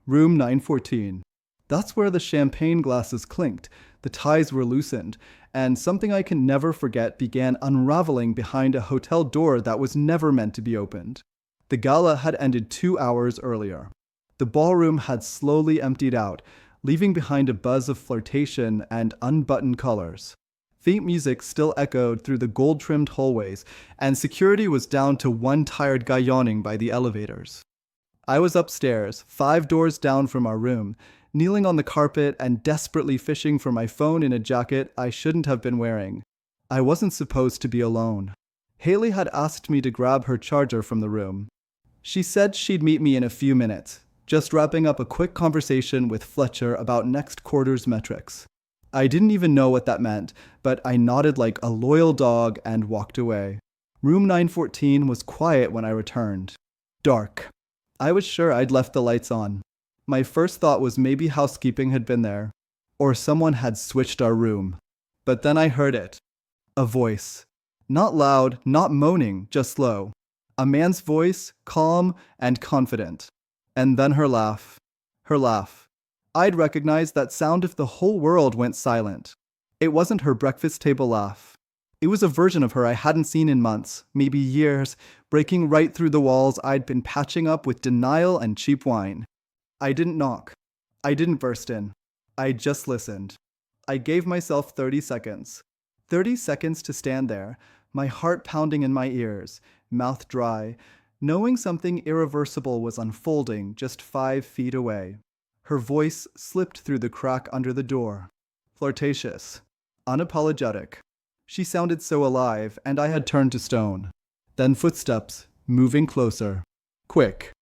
Room 914. That's where the champagne glasses clinked, the ties were loosened, and something I can never forget began unraveling behind a hotel door that was never meant to be opened. The gala had ended 2 hours earlier. The ballroom had slowly emptied out, leaving behind a buzz of flirtation and unbuttoned colors. Faint music still echoed through the gold-trimmed hallways, and security was down to one tired guy yawning by the elevators. I was upstairs, 5 doors down from our room, kneeling on the carpet and desperately fishing for my phone in a jacket I shouldn't have been wearing. I wasn't supposed to be alone. Haley had asked me to grab her charger from the room. She said she'd meet me in a few minutes, just wrapping up a quick conversation with Fletcher about next quarter's metrics. I didn't even know what that meant, but I nodded like a loyal dog and walked away. Room 914 was quiet when I returned. Dark. I was sure I'd left the lights on. My first thought was maybe housekeeping had been there, or someone had switched our room. But then I heard it. A voice. Not loud, not moaning, just low. A man's voice, calm and confident. And then her laugh. Her laugh. I'd recognize that sound if the whole world went silent. It wasn't her breakfast table laugh. It was a version of her I hadn't seen in months, maybe years, breaking right through the walls I'd been patching up with denial and cheap wine. I didn't knock. I didn't burst in. I just listened. I gave myself 30 seconds. 30 seconds to stand there, my heart pounding in my ears, mouth dry, knowing something irreversible was unfolding just 5 feet away. Her voice slipped through the crack under the door. Flirtatious. Unapologetic. She sounded so alive, and I had turned to stone. Then footsteps, moving closer. Quick.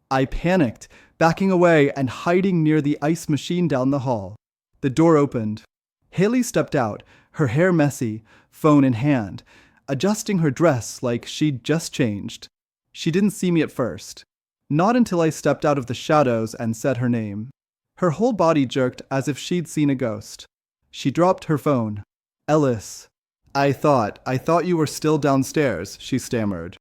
I panicked, backing away and hiding near the ice machine down the hall. The door opened. Haley stepped out, her hair messy, phone in hand, adjusting her dress like she'd just changed. She didn't see me at first. Not until I stepped out of the shadows and said her name. Her whole body jerked as if she'd seen a ghost. She dropped her phone. Ellis. I thought you were still downstairs, she stammered.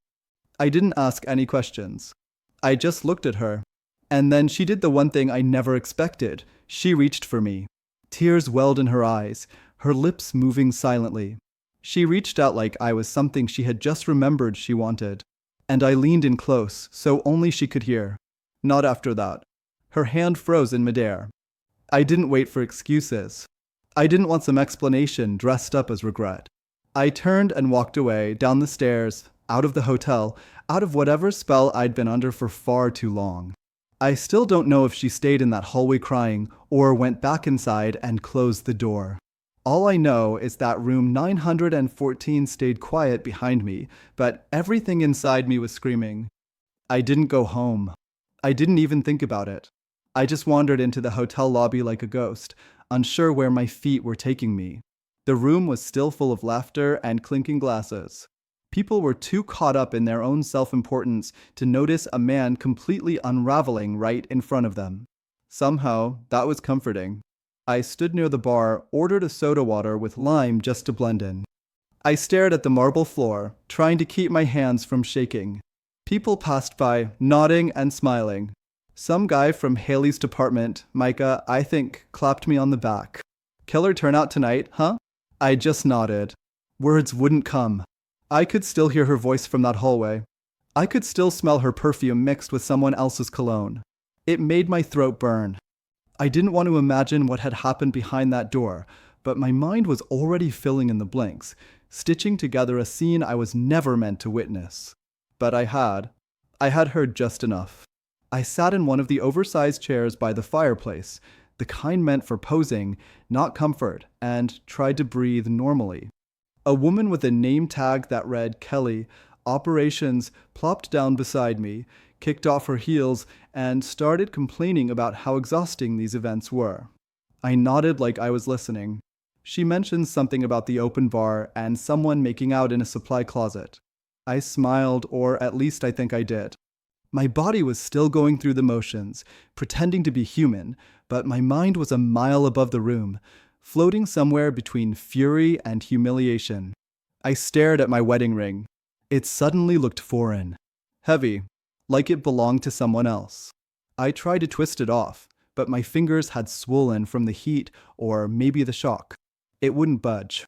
I didn't ask any questions. I just looked at her. And then she did the one thing I never expected. She reached for me. Tears welled in her eyes, her lips moving silently. She reached out like I was something she had just remembered she wanted. And I leaned in close, so only she could hear. Not after that. Her hand froze in midair. I didn't wait for excuses. I didn't want some explanation dressed up as regret. I turned and walked away, down the stairs, out of the hotel, out of whatever spell I'd been under for far too long. I still don't know if she stayed in that hallway crying or went back inside and closed the door. All I know is that room 914 stayed quiet behind me, but everything inside me was screaming. I didn't go home. I didn't even think about it. I just wandered into the hotel lobby like a ghost, unsure where my feet were taking me. The room was still full of laughter and clinking glasses. People were too caught up in their own self-importance to notice a man completely unraveling right in front of them. Somehow, that was comforting. I stood near the bar, ordered a soda water with lime just to blend in. I stared at the marble floor, trying to keep my hands from shaking. People passed by, nodding and smiling. Some guy from Haley's department, Micah, I think, clapped me on the back. Killer turnout tonight, huh? I just nodded. Words wouldn't come. I could still hear her voice from that hallway. I could still smell her perfume mixed with someone else's cologne. It made my throat burn. I didn't want to imagine what had happened behind that door, but my mind was already filling in the blanks, stitching together a scene I was never meant to witness. But I had heard just enough. I sat in one of the oversized chairs by the fireplace, the kind meant for posing, not comfort, and tried to breathe normally. A woman with a name tag that read Kelly, Operations, plopped down beside me, kicked off her heels, and started complaining about how exhausting these events were. I nodded like I was listening. She mentioned something about the open bar and someone making out in a supply closet. I smiled, or at least I think I did. My body was still going through the motions, pretending to be human, but my mind was a mile above the room, floating somewhere between fury and humiliation. I stared at my wedding ring. It suddenly looked foreign, heavy, like it belonged to someone else. I tried to twist it off, but my fingers had swollen from the heat or maybe the shock. It wouldn't budge.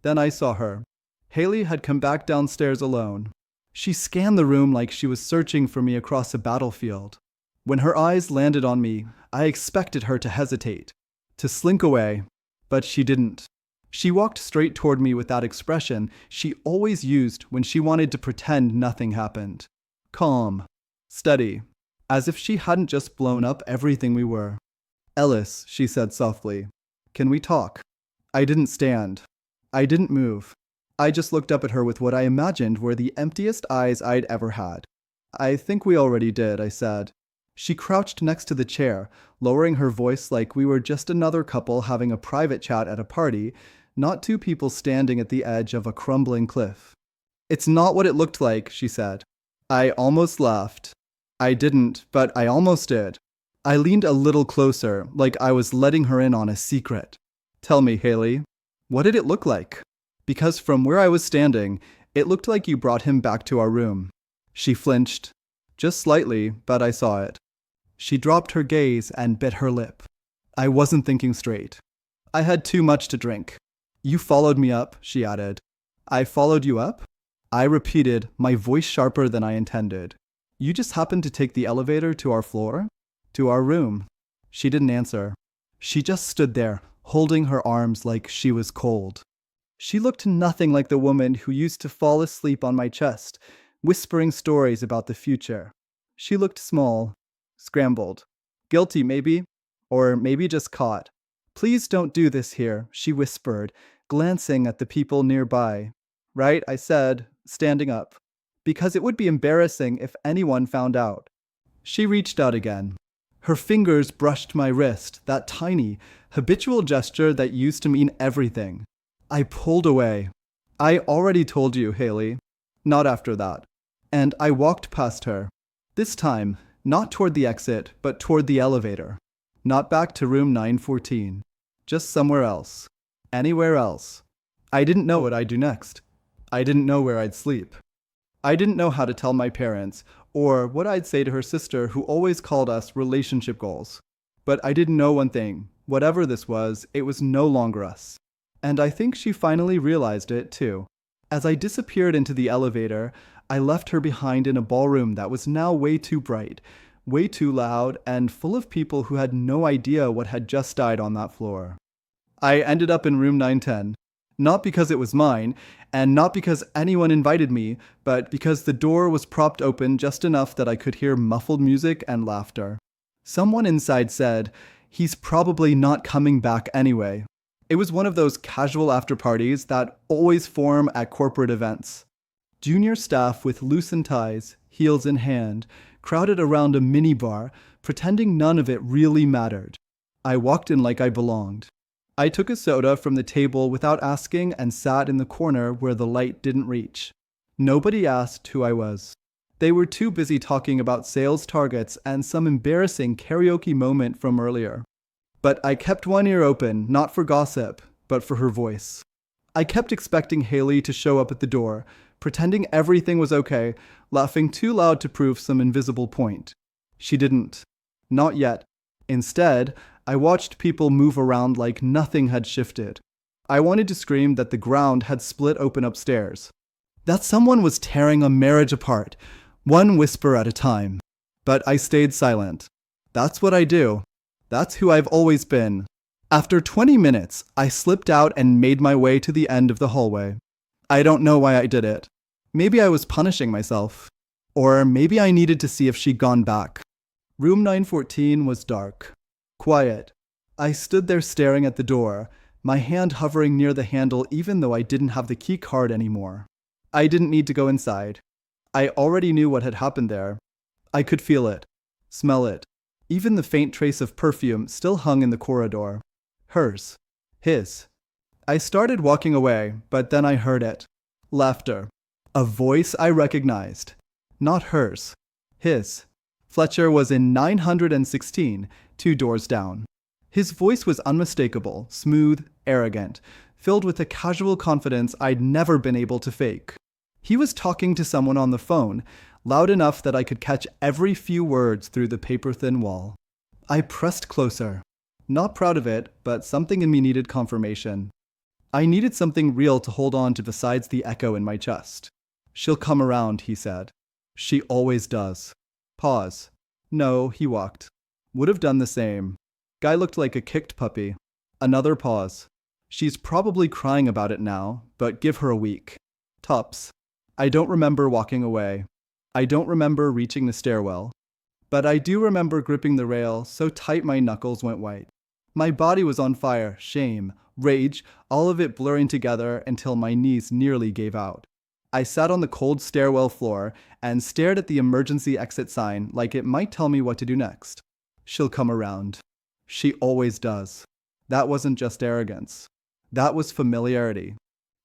Then I saw her. Haley had come back downstairs alone. She scanned the room like she was searching for me across a battlefield. When her eyes landed on me, I expected her to hesitate, to slink away, but she didn't. She walked straight toward me with that expression she always used when she wanted to pretend nothing happened. Calm, steady, as if she hadn't just blown up everything we were. "Ellis," she said softly, "can we talk?" I didn't stand. I didn't move. I just looked up at her with what I imagined were the emptiest eyes I'd ever had. "I think we already did," I said. She crouched next to the chair, lowering her voice like we were just another couple having a private chat at a party, not two people standing at the edge of a crumbling cliff. "It's not what it looked like," she said. I almost laughed. I didn't, but I almost did. I leaned a little closer, like I was letting her in on a secret. "Tell me, Haley, what did it look like? Because from where I was standing, it looked like you brought him back to our room." She flinched. Just slightly, but I saw it. She dropped her gaze and bit her lip. I wasn't thinking straight. "I had too much to drink." "You followed me up," she added. "I followed you up?" I repeated, my voice sharper than I intended. "You just happened to take the elevator to our floor? To our room?" She didn't answer. She just stood there, holding her arms like she was cold. She looked nothing like the woman who used to fall asleep on my chest, whispering stories about the future. She looked small, scrambled. Guilty, maybe? Or maybe just caught. "Please don't do this here," she whispered, glancing at the people nearby. "Right," I said, standing up. "Because it would be embarrassing if anyone found out." She reached out again. Her fingers brushed my wrist, that tiny, habitual gesture that used to mean everything. I pulled away. "I already told you, Haley." "Not after that." And I walked past her. This time, not toward the exit, but toward the elevator. Not back to room 914. Just somewhere else. Anywhere else. I didn't know what I'd do next. I didn't know where I'd sleep. I didn't know how to tell my parents, or what I'd say to her sister who always called us relationship goals. But I didn't know one thing. Whatever this was, it was no longer us. And I think she finally realized it, too. As I disappeared into the elevator, I left her behind in a ballroom that was now way too bright, way too loud, and full of people who had no idea what had just died on that floor. I ended up in room 910. Not because it was mine, and not because anyone invited me, but because the door was propped open just enough that I could hear muffled music and laughter. Someone inside said, "He's probably not coming back anyway." It was one of those casual after-parties that always form at corporate events. Junior staff with loosened ties, heels in hand, crowded around a minibar, pretending none of it really mattered. I walked in like I belonged. I took a soda from the table without asking and sat in the corner where the light didn't reach. Nobody asked who I was. They were too busy talking about sales targets and some embarrassing karaoke moment from earlier. But I kept one ear open, not for gossip, but for her voice. I kept expecting Haley to show up at the door, pretending everything was okay, laughing too loud to prove some invisible point. She didn't. Not yet. Instead, I watched people move around like nothing had shifted. I wanted to scream that the ground had split open upstairs. That someone was tearing a marriage apart, one whisper at a time. But I stayed silent. That's what I do. That's who I've always been. After 20 minutes, I slipped out and made my way to the end of the hallway. I don't know why I did it. Maybe I was punishing myself. Or maybe I needed to see if she'd gone back. Room 914 was dark. Quiet. I stood there staring at the door, my hand hovering near the handle even though I didn't have the key card anymore. I didn't need to go inside. I already knew what had happened there. I could feel it, smell it. Even the faint trace of perfume still hung in the corridor. Hers. His. I started walking away, but then I heard it. Laughter. A voice I recognized. Not hers. His. Fletcher was in 916, 2 doors down. His voice was unmistakable, smooth, arrogant, filled with a casual confidence I'd never been able to fake. He was talking to someone on the phone, loud enough that I could catch every few words through the paper-thin wall. I pressed closer. Not proud of it, but something in me needed confirmation. I needed something real to hold on to besides the echo in my chest. "She'll come around," he said. "She always does." Pause. "No," he walked. "Would have done the same." Guy looked like a kicked puppy. Another pause. "She's probably crying about it now, but give her a week." Tops. I don't remember walking away. I don't remember reaching the stairwell. But I do remember gripping the rail so tight my knuckles went white. My body was on fire, shame, rage, all of it blurring together until my knees nearly gave out. I sat on the cold stairwell floor and stared at the emergency exit sign like it might tell me what to do next. She'll come around. She always does. That wasn't just arrogance. That was familiarity.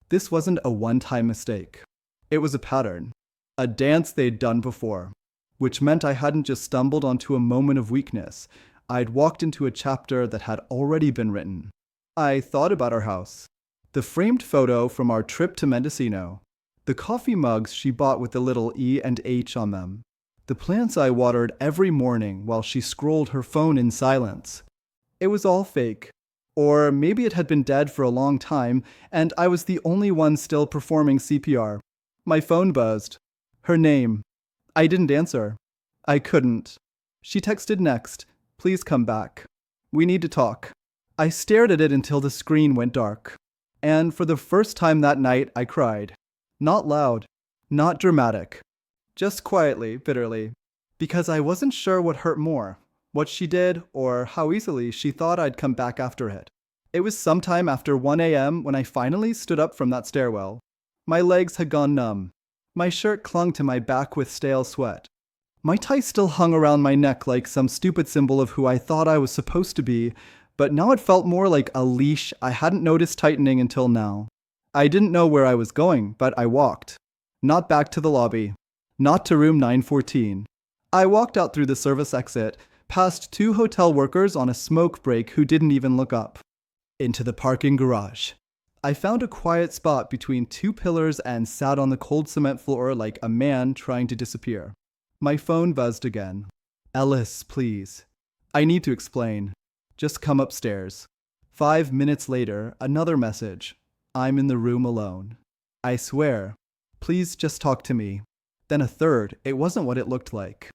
This wasn't a one-time mistake. It was a pattern. A dance they'd done before. Which meant I hadn't just stumbled onto a moment of weakness. I'd walked into a chapter that had already been written. I thought about our house. The framed photo from our trip to Mendocino. The coffee mugs she bought with the little E and H on them. The plants I watered every morning while she scrolled her phone in silence. It was all fake. Or maybe it had been dead for a long time, and I was the only one still performing CPR. My phone buzzed. Her name. I didn't answer. I couldn't. She texted next. "Please come back. We need to talk." I stared at it until the screen went dark. And for the first time that night, I cried. Not loud. Not dramatic. Just quietly, bitterly. Because I wasn't sure what hurt more. What she did, or how easily she thought I'd come back after it. It was sometime after 1 a.m. when I finally stood up from that stairwell. My legs had gone numb. My shirt clung to my back with stale sweat. My tie still hung around my neck like some stupid symbol of who I thought I was supposed to be, but now it felt more like a leash I hadn't noticed tightening until now. I didn't know where I was going, but I walked. Not back to the lobby. Not to room 914. I walked out through the service exit, past 2 hotel workers on a smoke break who didn't even look up. Into the parking garage. I found a quiet spot between 2 pillars and sat on the cold cement floor like a man trying to disappear. My phone buzzed again. "Ellis, please. I need to explain. Just come upstairs." 5 minutes later, another message. "I'm in the room alone. I swear. Please just talk to me." Then a third. It wasn't what it looked like.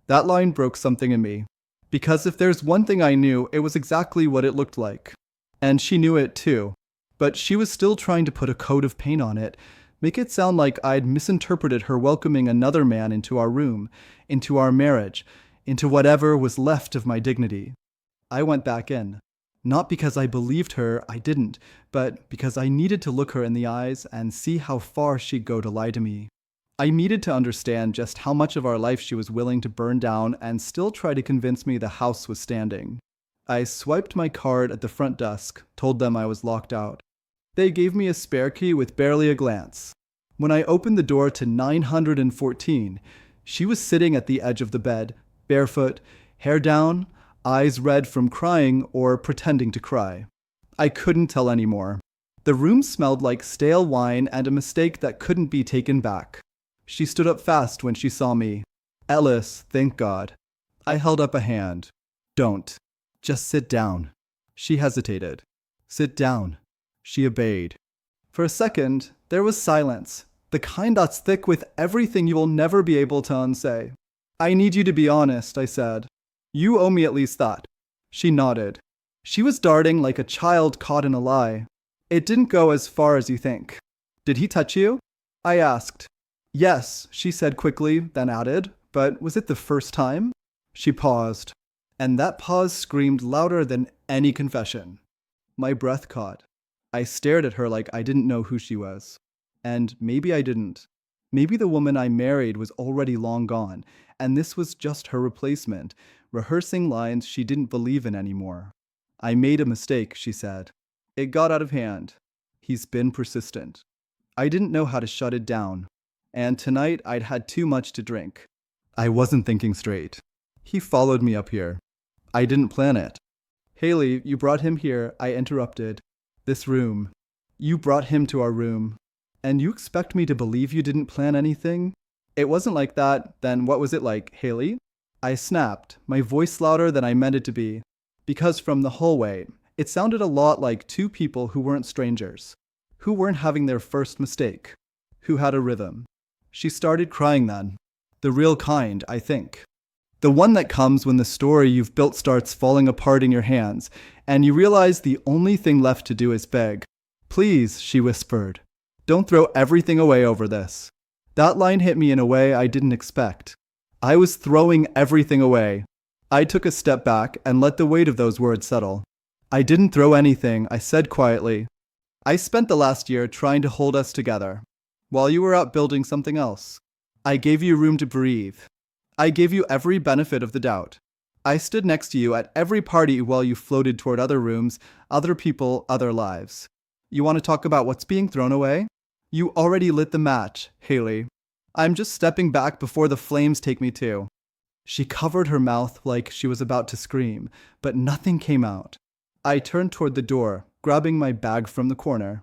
That line broke something in me. Because if there's one thing I knew, it was exactly what it looked like. And she knew it too. But she was still trying to put a coat of paint on it, make it sound like I'd misinterpreted her welcoming another man into our room, into our marriage, into whatever was left of my dignity. I went back in. Not because I believed her, I didn't, but because I needed to look her in the eyes and see how far she'd go to lie to me. I needed to understand just how much of our life she was willing to burn down and still try to convince me the house was standing. I swiped my card at the front desk, told them I was locked out. They gave me a spare key with barely a glance. When I opened the door to 914, she was sitting at the edge of the bed, barefoot, hair down, eyes red from crying or pretending to cry. I couldn't tell anymore. The room smelled like stale wine and a mistake that couldn't be taken back. She stood up fast when she saw me. "Ellis, thank God." I held up a hand. "Don't. Just sit down." She hesitated. "Sit down." She obeyed. For a second, there was silence, the kind that's thick with everything you will never be able to unsay. "I need you to be honest," I said. "You owe me at least that." She nodded. She was darting like a child caught in a lie. "It didn't go as far as you think." "Did he touch you?" I asked. "Yes," she said quickly, then added, "but was it the first time?" She paused, and that pause screamed louder than any confession. My breath caught. I stared at her like I didn't know who she was. And maybe I didn't. Maybe the woman I married was already long gone, and this was just her replacement, rehearsing lines she didn't believe in anymore. "I made a mistake," she said. "It got out of hand. He's been persistent." I didn't know how to shut it down. And tonight I'd had too much to drink. I wasn't thinking straight. He followed me up here. I didn't plan it. "Haley, you brought him here," I interrupted. "This room. You brought him to our room. And you expect me to believe you didn't plan anything?" It wasn't like that. Then what was it like, Haley? I snapped, my voice louder than I meant it to be, because from the hallway, it sounded a lot like two people who weren't strangers, who weren't having their first mistake, who had a rhythm. She started crying then. The real kind, I think. The one that comes when the story you've built starts falling apart in your hands, and you realize the only thing left to do is beg. Please, she whispered. Don't throw everything away over this. That line hit me in a way I didn't expect. I was throwing everything away. I took a step back and let the weight of those words settle. I didn't throw anything, I said quietly. I spent the last year trying to hold us together, while you were out building something else. I gave you room to breathe. I gave you every benefit of the doubt. I stood next to you at every party while you floated toward other rooms, other people, other lives. You want to talk about what's being thrown away? You already lit the match, Haley. I'm just stepping back before the flames take me too. She covered her mouth like she was about to scream, but nothing came out. I turned toward the door, grabbing my bag from the corner.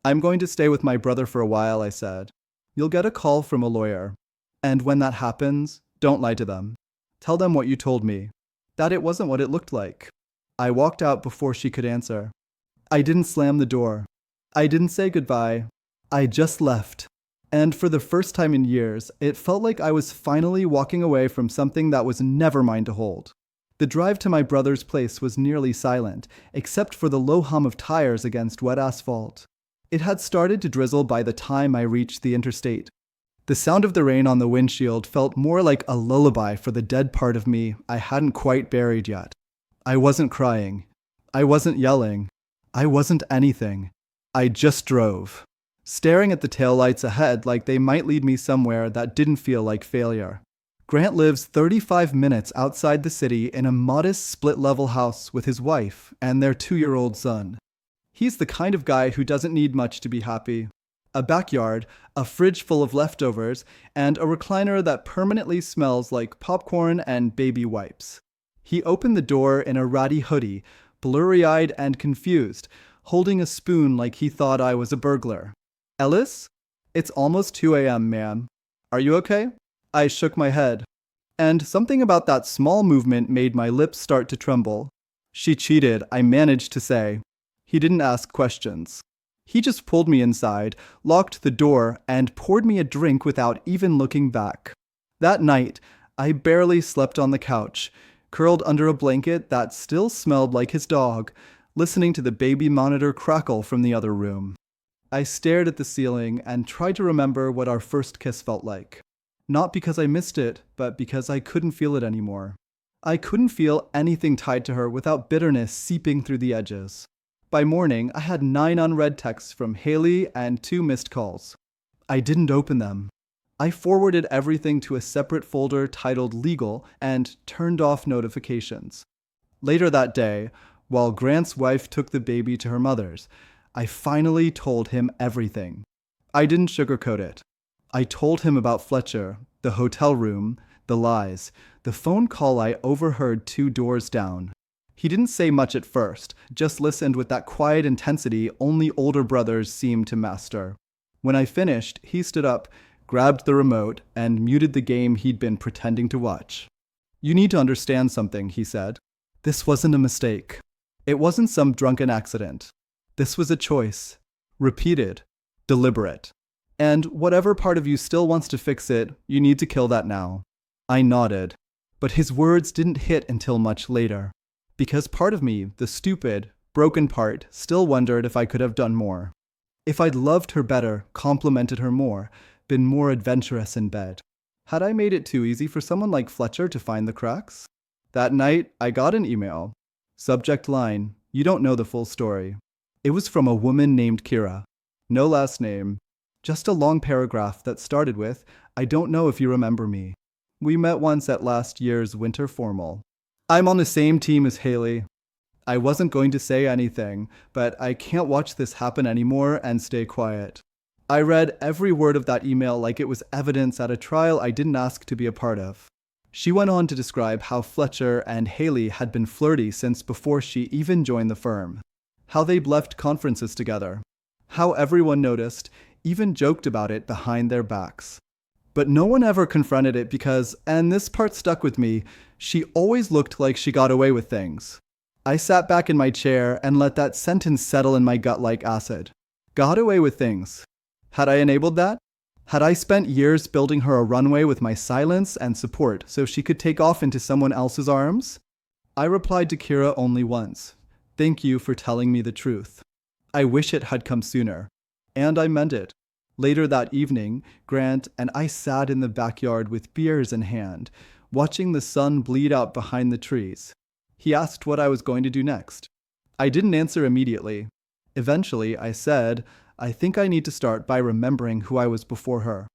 I'm going to stay with my brother for a while, I said. You'll get a call from a lawyer. And when that happens, don't lie to them. Tell them what you told me, that it wasn't what it looked like. I walked out before she could answer. I didn't slam the door. I didn't say goodbye. I just left. And for the first time in years, it felt like I was finally walking away from something that was never mine to hold. The drive to my brother's place was nearly silent, except for the low hum of tires against wet asphalt. It had started to drizzle by the time I reached the interstate. The sound of the rain on the windshield felt more like a lullaby for the dead part of me I hadn't quite buried yet. I wasn't crying. I wasn't yelling. I wasn't anything. I just drove, staring at the taillights ahead like they might lead me somewhere that didn't feel like failure. Grant lives 35 minutes outside the city in a modest split-level house with his wife and their 2-year-old son. He's the kind of guy who doesn't need much to be happy. A backyard, a fridge full of leftovers, and a recliner that permanently smells like popcorn and baby wipes. He opened the door in a ratty hoodie, blurry-eyed and confused, holding a spoon like he thought I was a burglar. Ellis? It's almost 2 a.m., ma'am. Are you okay? I shook my head. And something about that small movement made my lips start to tremble. She cheated, I managed to say. He didn't ask questions. He just pulled me inside, locked the door, and poured me a drink without even looking back. That night, I barely slept on the couch, curled under a blanket that still smelled like his dog, listening to the baby monitor crackle from the other room. I stared at the ceiling and tried to remember what our first kiss felt like. Not because I missed it, but because I couldn't feel it anymore. I couldn't feel anything tied to her without bitterness seeping through the edges. By morning, I had 9 unread texts from Haley and 2 missed calls. I didn't open them. I forwarded everything to a separate folder titled Legal and turned off notifications. Later that day, while Grant's wife took the baby to her mother's, I finally told him everything. I didn't sugarcoat it. I told him about Fletcher, the hotel room, the lies, the phone call I overheard 2 doors down. He didn't say much at first, just listened with that quiet intensity only older brothers seem to master. When I finished, he stood up, grabbed the remote, and muted the game he'd been pretending to watch. You need to understand something, he said. This wasn't a mistake. It wasn't some drunken accident. This was a choice. Repeated. Deliberate. And whatever part of you still wants to fix it, you need to kill that now. I nodded. But his words didn't hit until much later. Because part of me, the stupid, broken part, still wondered if I could have done more. If I'd loved her better, complimented her more, been more adventurous in bed. Had I made it too easy for someone like Fletcher to find the cracks? That night, I got an email. Subject line, you don't know the full story. It was from a woman named Kira. No last name. Just a long paragraph that started with, I don't know if you remember me. We met once at last year's winter formal. I'm on the same team as Haley. I wasn't going to say anything, but I can't watch this happen anymore and stay quiet. I read every word of that email like it was evidence at a trial I didn't ask to be a part of. She went on to describe how Fletcher and Haley had been flirty since before she even joined the firm. How they'd left conferences together. How everyone noticed, even joked about it behind their backs. But no one ever confronted it because, and this part stuck with me, she always looked like she got away with things. I sat back in my chair and let that sentence settle in my gut like acid. Got away with things. Had I enabled that? Had I spent years building her a runway with my silence and support so she could take off into someone else's arms? I replied to Kira only once. Thank you for telling me the truth. I wish it had come sooner. And I meant it. Later that evening, Grant and I sat in the backyard with beers in hand, watching the sun bleed out behind the trees. He asked what I was going to do next. I didn't answer immediately. Eventually, I said, I think I need to start by remembering who I was before her.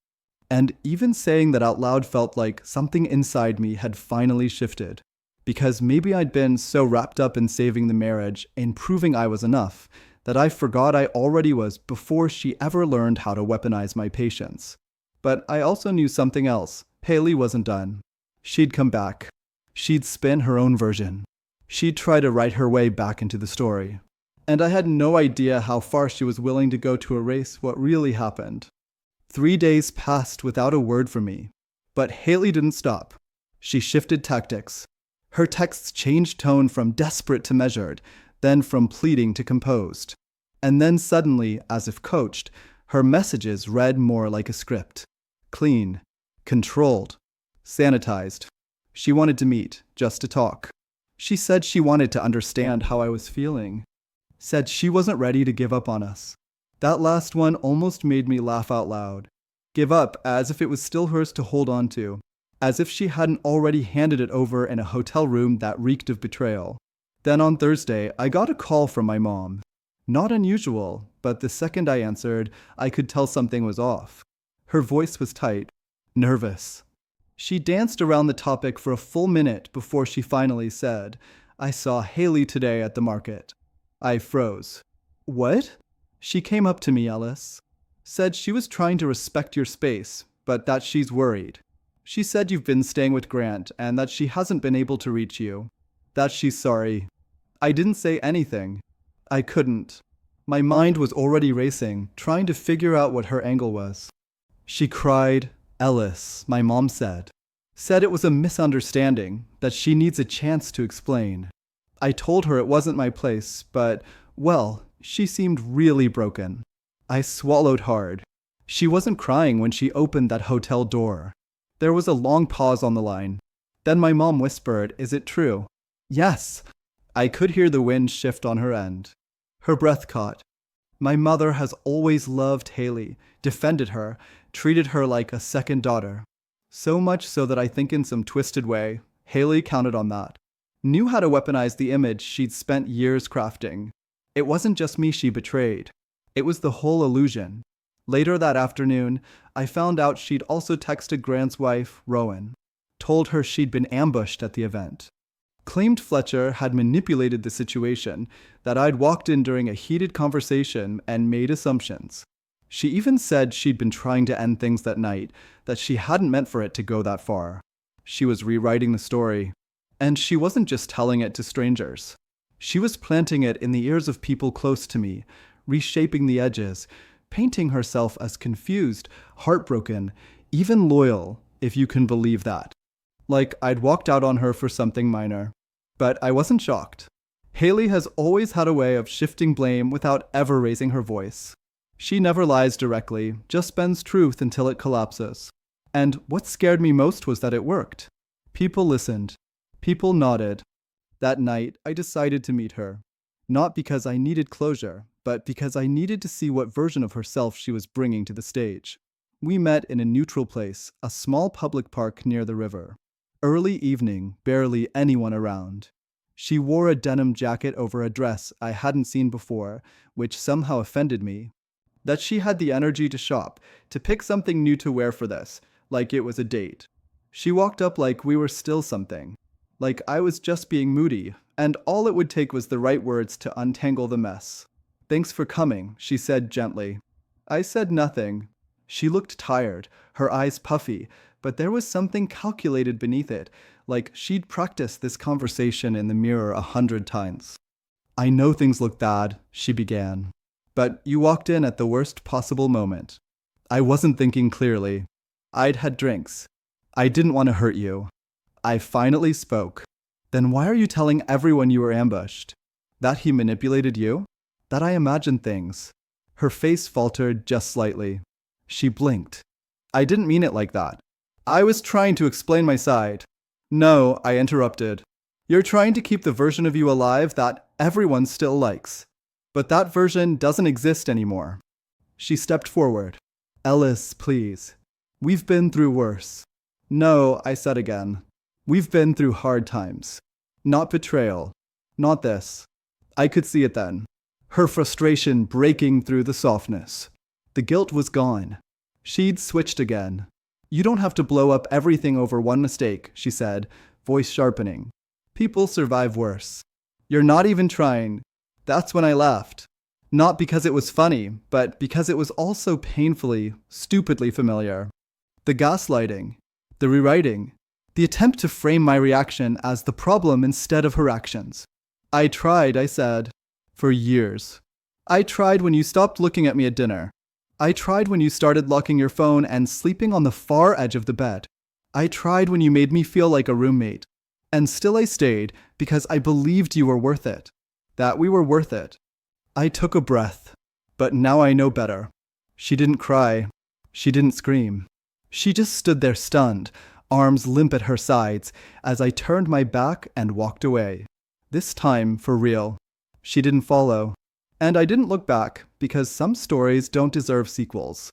And even saying that out loud felt like something inside me had finally shifted. Because maybe I'd been so wrapped up in saving the marriage and proving I was enough, that I forgot I already was before she ever learned how to weaponize my patience. But I also knew something else. Haley wasn't done. She'd come back. She'd spin her own version. She'd try to write her way back into the story. And I had no idea how far she was willing to go to erase what really happened. 3 days passed without a word from me. But Haley didn't stop. She shifted tactics. Her texts changed tone from desperate to measured, then from pleading to composed. And then suddenly, as if coached, her messages read more like a script. Clean, controlled, sanitized. She wanted to meet, just to talk. She said she wanted to understand how I was feeling. Said she wasn't ready to give up on us. That last one almost made me laugh out loud. Give up, as if it was still hers to hold on to. As if she hadn't already handed it over in a hotel room that reeked of betrayal. Then on Thursday, I got a call from my mom. Not unusual, but the second I answered, I could tell something was off. Her voice was tight, nervous. She danced around the topic for a full minute before she finally said, I saw Haley today at the market. I froze. What? She came up to me, Ellis. Said she was trying to respect your space, but that she's worried. She said you've been staying with Grant and that she hasn't been able to reach you. That she's sorry. I didn't say anything. I couldn't. My mind was already racing, trying to figure out what her angle was. She cried, Ellis, my mom said. Said it was a misunderstanding, that she needs a chance to explain. I told her it wasn't my place, but, well, she seemed really broken. I swallowed hard. She wasn't crying when she opened that hotel door. There was a long pause on the line. Then my mom whispered, Is it true? Yes. I could hear the wind shift on her end. Her breath caught. My mother has always loved Haley, defended her, treated her like a second daughter. So much so that I think in some twisted way, Haley counted on that. Knew how to weaponize the image she'd spent years crafting. It wasn't just me she betrayed. It was the whole illusion. Later that afternoon, I found out she'd also texted Grant's wife, Rowan. Told her she'd been ambushed at the event. Claimed Fletcher had manipulated the situation, that I'd walked in during a heated conversation and made assumptions. She even said she'd been trying to end things that night, that she hadn't meant for it to go that far. She was rewriting the story. And she wasn't just telling it to strangers. She was planting it in the ears of people close to me, reshaping the edges, painting herself as confused, heartbroken, even loyal, if you can believe that. Like I'd walked out on her for something minor. But I wasn't shocked. Haley has always had a way of shifting blame without ever raising her voice. She never lies directly, just bends truth until it collapses. And what scared me most was that it worked. People listened. People nodded. That night, I decided to meet her. Not because I needed closure, but because I needed to see what version of herself she was bringing to the stage. We met in a neutral place, a small public park near the river. Early evening, barely anyone around. She wore a denim jacket over a dress I hadn't seen before, which somehow offended me. That she had the energy to shop, to pick something new to wear for this, like it was a date. She walked up like we were still something. Like I was just being moody, and all it would take was the right words to untangle the mess. Thanks for coming, she said gently. I said nothing. She looked tired, her eyes puffy, but there was something calculated beneath it, like she'd practiced this conversation in the mirror 100 times. I know things look bad, she began, but you walked in at the worst possible moment. I wasn't thinking clearly. I'd had drinks. I didn't want to hurt you. I finally spoke. Then why are you telling everyone you were ambushed? That he manipulated you? That I imagined things? Her face faltered just slightly. She blinked. I didn't mean it like that. I was trying to explain my side. No, I interrupted. You're trying to keep the version of you alive that everyone still likes. But that version doesn't exist anymore. She stepped forward. Ellis, please. We've been through worse. No, I said again. We've been through hard times. Not betrayal. Not this. I could see it then. Her frustration breaking through the softness. The guilt was gone. She'd switched again. You don't have to blow up everything over one mistake, she said, voice sharpening. People survive worse. You're not even trying. That's when I laughed. Not because it was funny, but because it was also painfully, stupidly familiar. The gaslighting, the rewriting, the attempt to frame my reaction as the problem instead of her actions. I tried, I said, for years. I tried when you stopped looking at me at dinner. I tried when you started locking your phone and sleeping on the far edge of the bed. I tried when you made me feel like a roommate. And still I stayed because I believed you were worth it. That we were worth it. I took a breath. But now I know better. She didn't cry. She didn't scream. She just stood there stunned, arms limp at her sides, as I turned my back and walked away. This time, for real. She didn't follow. And I didn't look back, because some stories don't deserve sequels.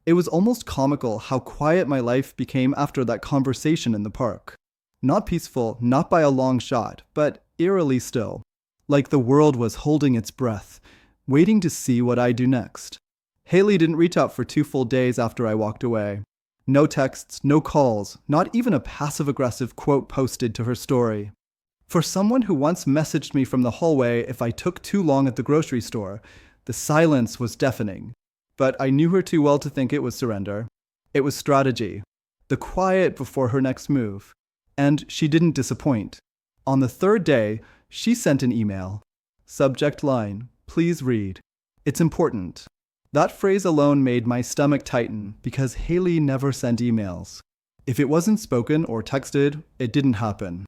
It was almost comical how quiet my life became after that conversation in the park. Not peaceful, not by a long shot, but eerily still. Like the world was holding its breath, waiting to see what I'd do next. Haley didn't reach out for 2 full days after I walked away. No texts, no calls, not even a passive-aggressive quote posted to her story. For someone who once messaged me from the hallway if I took too long at the grocery store, the silence was deafening. But I knew her too well to think it was surrender. It was strategy. The quiet before her next move. And she didn't disappoint. On the 3rd day, she sent an email. Subject line, please read. It's important. That phrase alone made my stomach tighten because Haley never sent emails. If it wasn't spoken or texted, it didn't happen.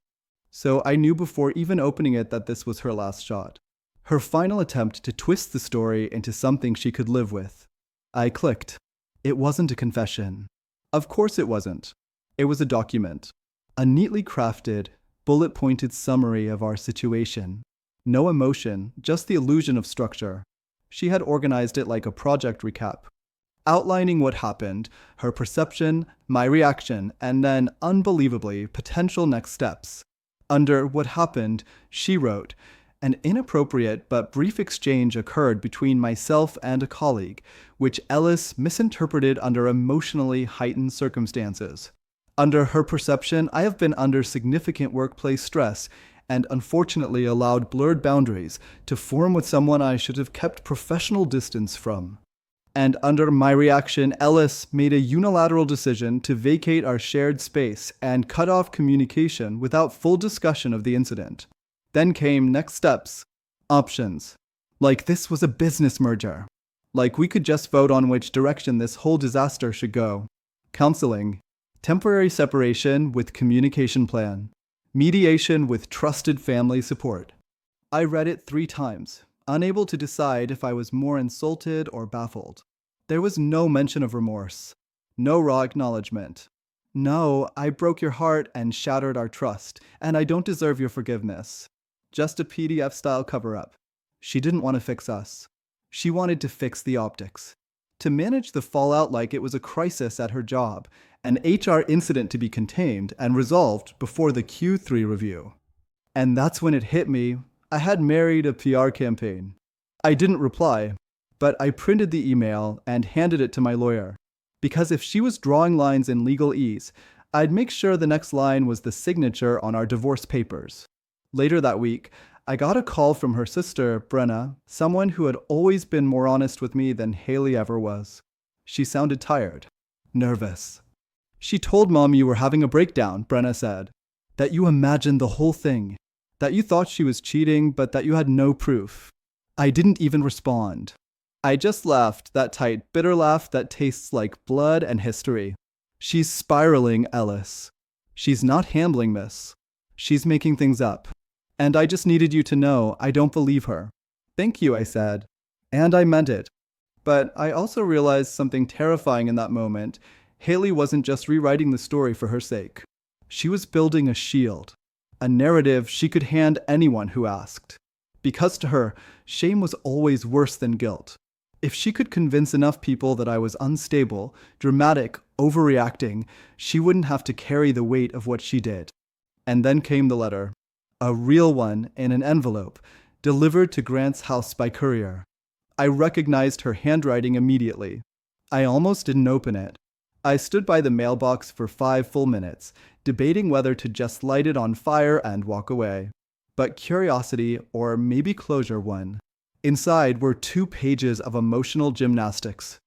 So I knew before even opening it that this was her last shot. Her final attempt to twist the story into something she could live with. I clicked. It wasn't a confession. Of course it wasn't. It was a document. A neatly crafted, bullet-pointed summary of our situation. No emotion, just the illusion of structure. She had organized it like a project recap. Outlining what happened, her perception, my reaction, and then, unbelievably, potential next steps. Under what happened, she wrote, an inappropriate but brief exchange occurred between myself and a colleague, which Ellis misinterpreted under emotionally heightened circumstances. Under her perception, I have been under significant workplace stress and unfortunately allowed blurred boundaries to form with someone I should have kept professional distance from. And under my reaction, Ellis made a unilateral decision to vacate our shared space and cut off communication without full discussion of the incident. Then came next steps, options. Like this was a business merger. Like we could just vote on which direction this whole disaster should go. Counseling, temporary separation with communication plan, mediation with trusted family support. I read it 3 times, unable to decide if I was more insulted or baffled. There was no mention of remorse, no raw acknowledgement. No, I broke your heart and shattered our trust, and I don't deserve your forgiveness. Just a PDF-style cover-up. She didn't want to fix us. She wanted to fix the optics. To manage the fallout like it was a crisis at her job, an HR incident to be contained and resolved before the Q3 review. And that's when it hit me. I had married a PR campaign. I didn't reply, but I printed the email and handed it to my lawyer. Because if she was drawing lines in legalese, I'd make sure the next line was the signature on our divorce papers. Later that week, I got a call from her sister, Brenna, someone who had always been more honest with me than Haley ever was. She sounded tired, nervous. She told Mom you were having a breakdown, Brenna said. That you imagined the whole thing. That you thought she was cheating, but that you had no proof. I didn't even respond. I just laughed, that tight, bitter laugh that tastes like blood and history. She's spiraling, Ellis. She's not handling this. She's making things up. And I just needed you to know I don't believe her. Thank you, I said. And I meant it. But I also realized something terrifying in that moment. Haley wasn't just rewriting the story for her sake. She was building a shield, a narrative she could hand anyone who asked. Because to her, shame was always worse than guilt. If she could convince enough people that I was unstable, dramatic, overreacting, she wouldn't have to carry the weight of what she did. And then came the letter. A real one in an envelope, delivered to Grant's house by courier. I recognized her handwriting immediately. I almost didn't open it. I stood by the mailbox for 5 full minutes, debating whether to just light it on fire and walk away. But curiosity, or maybe closure, won. Inside were 2 pages of emotional gymnastics.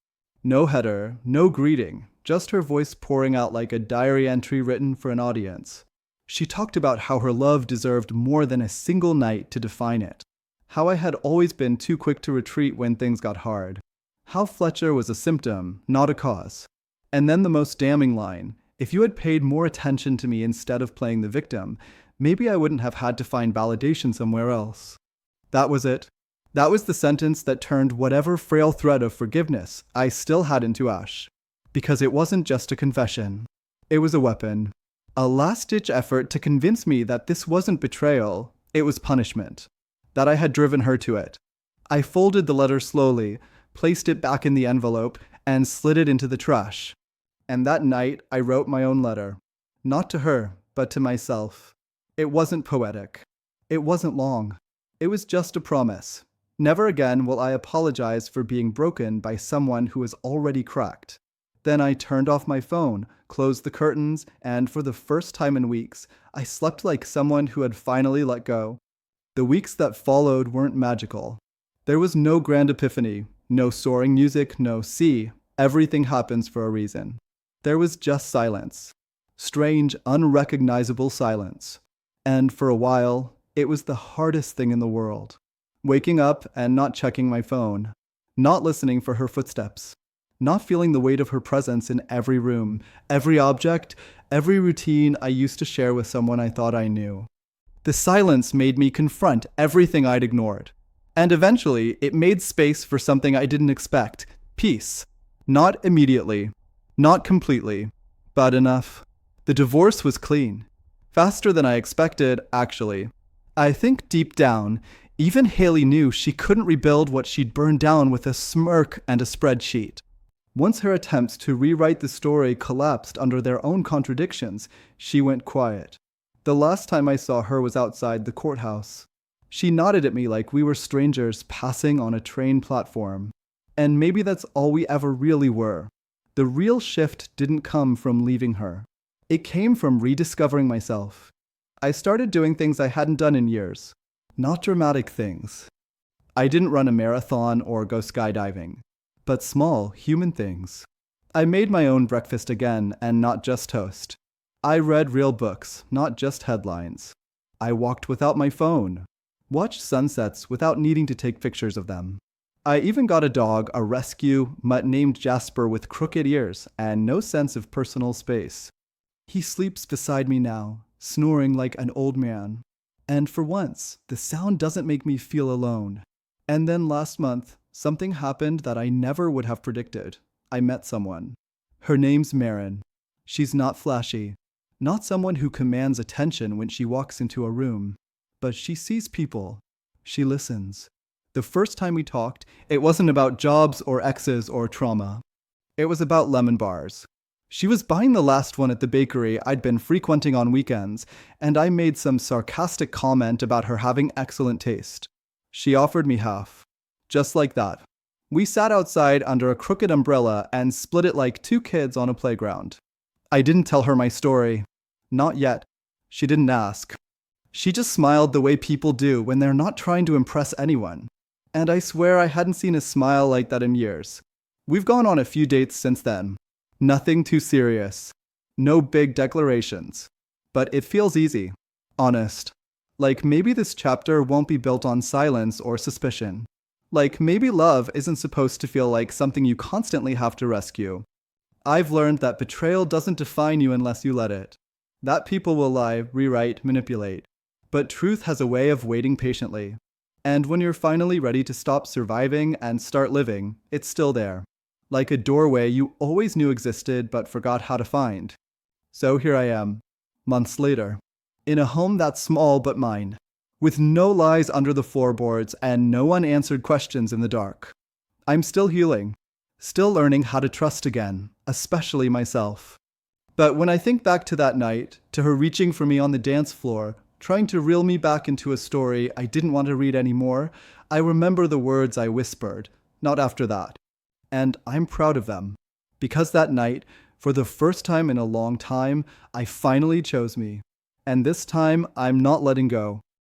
No header, no greeting, just her voice pouring out like a diary entry written for an audience. She talked about how her love deserved more than a single night to define it. How I had always been too quick to retreat when things got hard. How Fletcher was a symptom, not a cause. And then the most damning line, if you had paid more attention to me instead of playing the victim, maybe I wouldn't have had to find validation somewhere else. That was it. That was the sentence that turned whatever frail thread of forgiveness I still had into ash. Because it wasn't just a confession. It was a weapon. A last-ditch effort to convince me that this wasn't betrayal, it was punishment. That I had driven her to it. I folded the letter slowly, placed it back in the envelope, and slid it into the trash. And that night, I wrote my own letter. Not to her, but to myself. It wasn't poetic. It wasn't long. It was just a promise. Never again will I apologize for being broken by someone who is already cracked. Then I turned off my phone, closed the curtains, and for the first time in weeks, I slept like someone who had finally let go. The weeks that followed weren't magical. There was no grand epiphany, no soaring music, no see, everything happens for a reason. There was just silence. Strange, unrecognizable silence. And for a while, it was the hardest thing in the world. Waking up and not checking my phone. Not listening for her footsteps. Not feeling the weight of her presence in every room, every object, every routine I used to share with someone I thought I knew. The silence made me confront everything I'd ignored. And eventually, it made space for something I didn't expect. Peace. Not immediately. Not completely. But enough. The divorce was clean. Faster than I expected, actually. I think deep down, even Haley knew she couldn't rebuild what she'd burned down with a smirk and a spreadsheet. Once her attempts to rewrite the story collapsed under their own contradictions, she went quiet. The last time I saw her was outside the courthouse. She nodded at me like we were strangers passing on a train platform. And maybe that's all we ever really were. The real shift didn't come from leaving her. It came from rediscovering myself. I started doing things I hadn't done in years. Not dramatic things. I didn't run a marathon or go skydiving. But small, human things. I made my own breakfast again, and not just toast. I read real books, not just headlines. I walked without my phone. Watched sunsets without needing to take pictures of them. I even got a dog, a rescue mutt named Jasper with crooked ears and no sense of personal space. He sleeps beside me now, snoring like an old man. And for once, the sound doesn't make me feel alone. And then last month, something happened that I never would have predicted. I met someone. Her name's Marin. She's not flashy. Not someone who commands attention when she walks into a room. But she sees people. She listens. The first time we talked, it wasn't about jobs or exes or trauma. It was about lemon bars. She was buying the last one at the bakery I'd been frequenting on weekends, and I made some sarcastic comment about her having excellent taste. She offered me half. Just like that. We sat outside under a crooked umbrella and split it like 2 kids on a playground. I didn't tell her my story. Not yet. She didn't ask. She just smiled the way people do when they're not trying to impress anyone. And I swear I hadn't seen a smile like that in years. We've gone on a few dates since then. Nothing too serious. No big declarations. But it feels easy. Honest. Like maybe this chapter won't be built on silence or suspicion. Like maybe love isn't supposed to feel like something you constantly have to rescue. I've learned that betrayal doesn't define you unless you let it. That people will lie, rewrite, manipulate. But truth has a way of waiting patiently. And when you're finally ready to stop surviving and start living, it's still there. Like a doorway you always knew existed but forgot how to find. So here I am, months later, in a home that's small but mine, with no lies under the floorboards and no unanswered questions in the dark. I'm still healing, still learning how to trust again, especially myself. But when I think back to that night, to her reaching for me on the dance floor, trying to reel me back into a story I didn't want to read anymore, I remember the words I whispered, not after that. And I'm proud of them. Because that night, for the first time in a long time, I finally chose me. And this time, I'm not letting go.